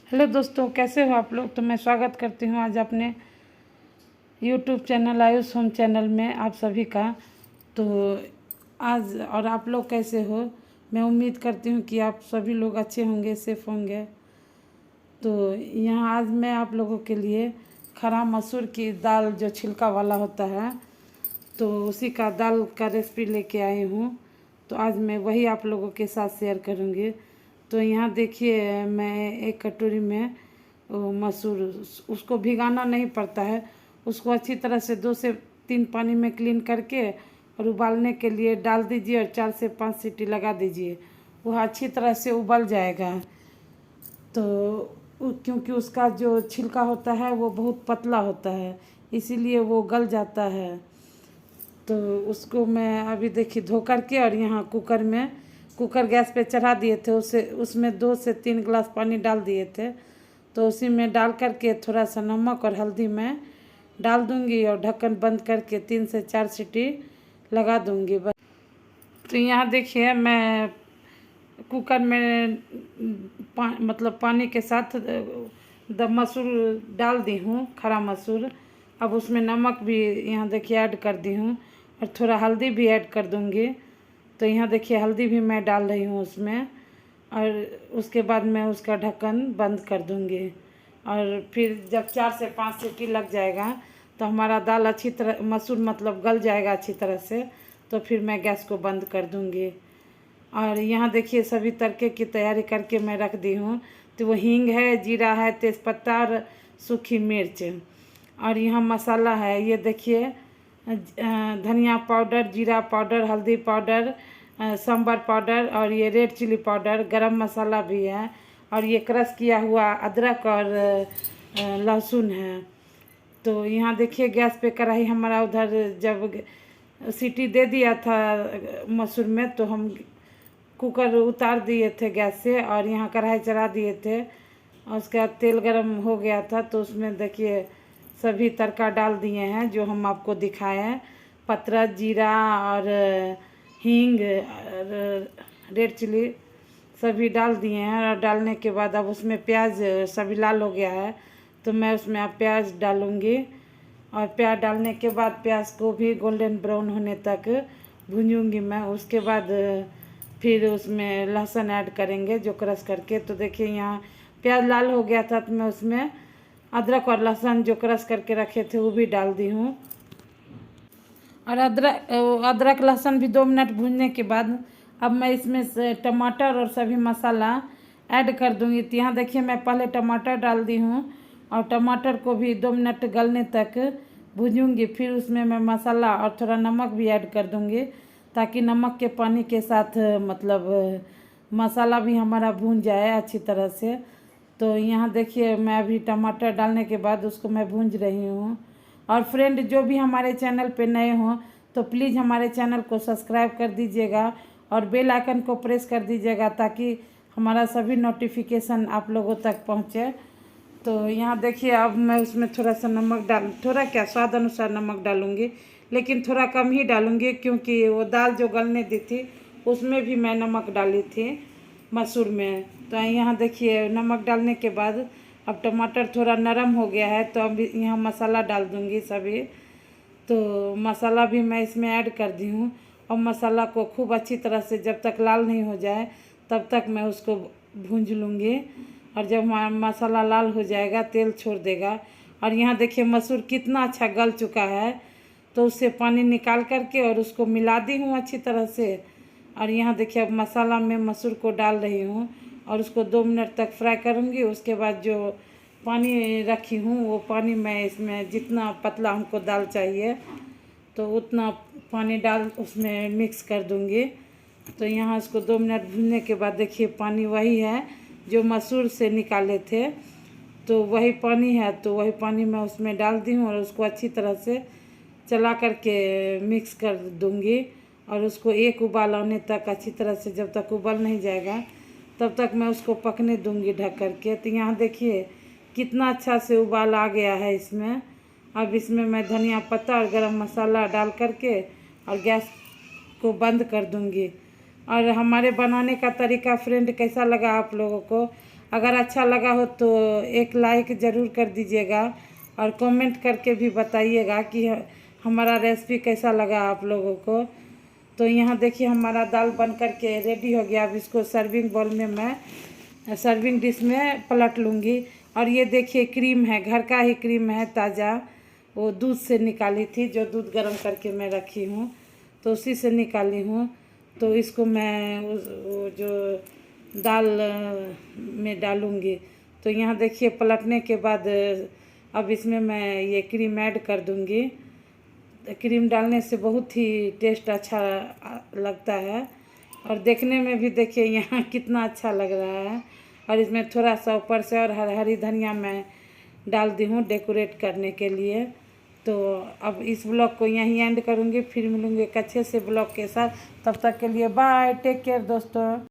Hello दोस्तों, कैसे हो आप लोग। तो मैं स्वागत करती हूँ आज अपने YouTube channel Ayush home channel में आप सभी का। तो आज और आप लोग कैसे हो। मैं उम्मीद करती हूँ कि आप सभी लोग अच्छे होंगे, सेफ होंगे। तो यहाँ आज मैं आप लोगों के लिए खरा मसूर की दाल जो छिलका वाला होता है तो उसी का दाल का रेसिपी लेके आई हूँ। तो आज मैं वही आप लोगों के साथ शेयर करूँगी। तो यहाँ देखिए, मैं एक कटोरी में मसूर, उसको भिगाना नहीं पड़ता है, उसको अच्छी तरह से 2 से 3 पानी में क्लीन करके और उबालने के लिए डाल दीजिए और 4 से 5 सीटी लगा दीजिए। वह अच्छी तरह से उबल जाएगा। तो क्योंकि उसका जो छिलका होता है वो बहुत पतला होता है, इसीलिए वो गल जाता है। तो उसको मैं अभी देखिए धो करके और यहाँ कुकर गैस पे चढ़ा दिए थे, उसमें 2 से 3 गिलास पानी डाल दिए थे। तो उसी में डाल करके थोड़ा सा नमक और हल्दी मैं डाल दूंगी और ढक्कन बंद करके 3 से 4 सीटी लगा दूंगी बस। तो यहाँ देखिए, मैं कुकर में मतलब पानी के साथ मसूर डाल दी हूँ, खरा मसूर। अब उसमें नमक भी यहाँ देखिए ऐड कर दी हूँ और थोड़ा हल्दी भी ऐड कर दूँगी। तो यहाँ देखिए हल्दी भी मैं डाल रही हूँ उसमें, और उसके बाद मैं उसका ढक्कन बंद कर दूँगी। और फिर जब 4 से 5 सीटी लग जाएगा तो हमारा दाल अच्छी तरह, मसूर मतलब गल जाएगा अच्छी तरह से, तो फिर मैं गैस को बंद कर दूँगी। और यहाँ देखिए सभी तड़के की तैयारी करके मैं रख दी हूँ। तो वो हींग है, जीरा है, तेज़पत्ता और सूखी मिर्च, और यहाँ मसाला है। ये देखिए धनिया पाउडर, जीरा पाउडर, हल्दी पाउडर, सांभर पाउडर, और ये रेड चिली पाउडर, गरम मसाला भी है, और ये क्रश किया हुआ अदरक और लहसुन है। तो यहाँ देखिए गैस पे कढ़ाई हमारा उधर जब सीटी दे दिया था मसूर में, तो हम कुकर उतार दिए थे गैस से और यहाँ कढ़ाई चढ़ा दिए थे, और उसके बाद तेल गरम हो गया था। तो उसमें देखिए सभी तड़का डाल दिए हैं जो हम आपको दिखाए हैं। पत्ता, जीरा और हींग और रेड चिली सभी डाल दिए हैं। और डालने के बाद अब उसमें प्याज सभी लाल हो गया है, तो मैं उसमें अब प्याज डालूँगी। और प्याज डालने के बाद प्याज को भी गोल्डन ब्राउन होने तक भूंजूंगी मैं। उसके बाद फिर उसमें लहसुन ऐड करेंगे जो क्रश करके। तो देखिए यहाँ प्याज लाल हो गया था, तो मैं उसमें अदरक और लहसुन जो क्रश करके रखे थे वो भी डाल दी हूँ। और अदरक लहसुन भी 2 मिनट भूनने के बाद अब मैं इसमें से टमाटर और सभी मसाला ऐड कर दूँगी। तो यहाँ देखिए मैं पहले टमाटर डाल दी हूँ और टमाटर को भी 2 मिनट गलने तक भूनूंगी। फिर उसमें मैं मसाला और थोड़ा नमक भी ऐड कर दूँगी, ताकि नमक के पानी के साथ मतलब मसाला भी हमारा भून जाए अच्छी तरह से। तो यहाँ देखिए मैं अभी टमाटर डालने के बाद उसको मैं भून रही हूँ। और फ्रेंड जो भी हमारे चैनल पे नए हों तो प्लीज़ हमारे चैनल को सब्सक्राइब कर दीजिएगा और बेल आइकन को प्रेस कर दीजिएगा, ताकि हमारा सभी नोटिफिकेशन आप लोगों तक पहुँचे। तो यहाँ देखिए अब मैं उसमें थोड़ा सा नमक थोड़ा क्या, स्वाद अनुसार नमक डालूँगी, लेकिन थोड़ा कम ही डालूँगी, क्योंकि वो दाल जो गलने दी थी उसमें भी मैं नमक डाली थी मसूर में। तो यहाँ देखिए नमक डालने के बाद अब टमाटर थोड़ा नरम हो गया है, तो अब यहाँ मसाला डाल दूँगी सभी। तो मसाला भी मैं इसमें ऐड कर दी हूँ, और मसाला को खूब अच्छी तरह से जब तक लाल नहीं हो जाए तब तक मैं उसको भूंज लूँगी। और जब मसाला लाल हो जाएगा, तेल छोड़ देगा, और यहाँ देखिए मसूर कितना अच्छा गल चुका है, तो उससे पानी निकाल करके और उसको मिला दी हूँ अच्छी तरह से। और यहाँ देखिए अब मसाला में मसूर को डाल रही हूँ और उसको 2 मिनट तक फ्राई करूँगी। उसके बाद जो पानी रखी हूँ वो पानी मैं इसमें, जितना पतला हमको दाल चाहिए तो उतना पानी डाल उसमें मिक्स कर दूँगी। तो यहाँ इसको 2 मिनट भूनने के बाद देखिए पानी वही है जो मसूर से निकाले थे, तो वही पानी है। तो वही पानी मैं उसमें डाल दी हूँ और उसको अच्छी तरह से चला करके मिक्स कर दूँगी। और उसको एक उबाल आने तक अच्छी तरह से, जब तक उबल नहीं जाएगा तब तक मैं उसको पकने दूँगी ढक करके। तो यहाँ देखिए कितना अच्छा से उबाल आ गया है इसमें। अब इसमें मैं धनिया पत्ता और गरम मसाला डाल करके और गैस को बंद कर दूँगी। और हमारे बनाने का तरीका फ्रेंड कैसा लगा आप लोगों को, अगर अच्छा लगा हो तो एक लाइक ज़रूर कर दीजिएगा और कमेंट करके भी बताइएगा कि हमारा रेसिपी कैसा लगा आप लोगों को। तो यहाँ देखिए हमारा दाल बन करके रेडी हो गया। अब इसको सर्विंग बाउल में मैं सर्विंग डिश में पलट लूँगी। और ये देखिए क्रीम है, घर का ही क्रीम है ताज़ा, वो दूध से निकाली थी, जो दूध गर्म करके मैं रखी हूँ तो उसी से निकाली हूँ। तो इसको मैं वो जो दाल में डालूँगी। तो यहाँ देखिए पलटने के बाद अब इसमें मैं ये क्रीम ऐड कर दूँगी। क्रीम डालने से बहुत ही टेस्ट अच्छा लगता है और देखने में भी देखिए यहाँ कितना अच्छा लग रहा है। और इसमें थोड़ा सा ऊपर से और हरी धनिया मैं डाल दी हूँ डेकोरेट करने के लिए। तो अब इस ब्लॉग को यहीं एंड करूँगी, फिर मिलूँगी एक अच्छे से ब्लॉग के साथ। तब तक के लिए बाय, टेक केयर दोस्तों।